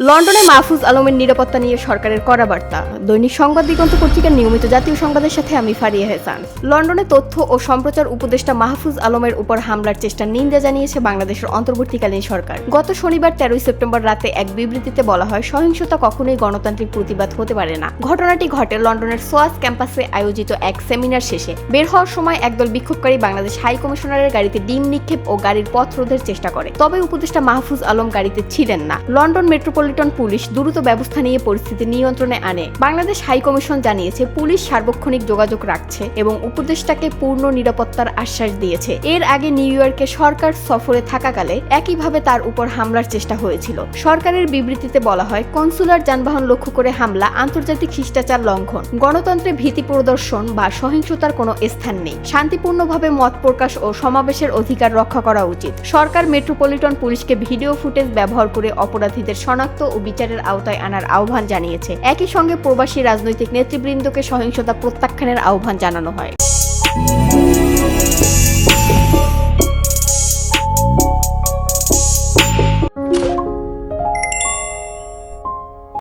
লন্ডনে মাহফুজ আলমের নিরাপত্তা নিয়ে সরকারের কড়া বার্তা। দৈনিক সংবাদ দিগন্ত পত্রিকার নিয়মিত জাতীয় সংবাদের সাথে আমি ফারিয়া হেসান। লন্ডনে তথ্য ও সম্প্রচার উপদেষ্টা মাহফুজ আলমের উপর হামলার চেষ্টার নিন্দা জানিয়েছে বাংলাদেশের অন্তর্বর্তীকালীন সরকার। গত শনিবার 13 সেপ্টেম্বর রাতে এক বিবৃতিতে বলা হয়, সহিংসতা কখনোই গণতান্ত্রিক প্রতিবাদ হতে পারে না। ঘটনাটি ঘটে লন্ডনের সোয়াস ক্যাম্পাসে আয়োজিত এক সেমিনার শেষে। বের হওয়ার সময় একদল বিক্ষোভকারী বাংলাদেশ হাই কমিশনারের গাড়িতে ডিম নিক্ষেপ ও গাড়ির পথ রোধের চেষ্টা করে। তবে উপদেষ্টা মাহফুজ আলম গাড়িতে ছিলেন না। লন্ডন মেট্রোপলিটন পুলিশ দ্রুত ব্যবস্থা নিয়ে পরিস্থিতি নিয়ন্ত্রণে আনে। বাংলাদেশ হাই কমিশন জানিয়েছে, পুলিশ সার্বক্ষণিক যোগাযোগ রাখছে এবং উপদেষ্টাকে পূর্ণ নিরাপত্তার আশ্বাস দিয়েছে। এর আগে নিউ ইয়র্কে সরকার সফরে থাকাকালে একইভাবে তার উপর হামলার চেষ্টা হয়েছিল। সরকারের বিবৃতিতে বলা হয়, কনসুলার যানবাহন লক্ষ্য করে হামলা আন্তর্জাতিক শিষ্টাচার লঙ্ঘন। গণতন্ত্রে ভীতি প্রদর্শন বা সহিংসতার কোনো স্থান নেই। শান্তিপূর্ণভাবে মত প্রকাশ ও সমাবেশের অধিকার রক্ষা করা উচিত। সরকার মেট্রোপলিটন পুলিশকে ভিডিও ফুটেজ ব্যবহার করে অপরাধীদের শনাক্ত ও বিচারের আওতায় আনার আহ্বান জানিয়েছে। একই সঙ্গে প্রবাসী রাজনৈতিক নেতৃবৃন্দকে সহিংসতা প্রত্যাখ্যানের আহ্বান জানানো হয়।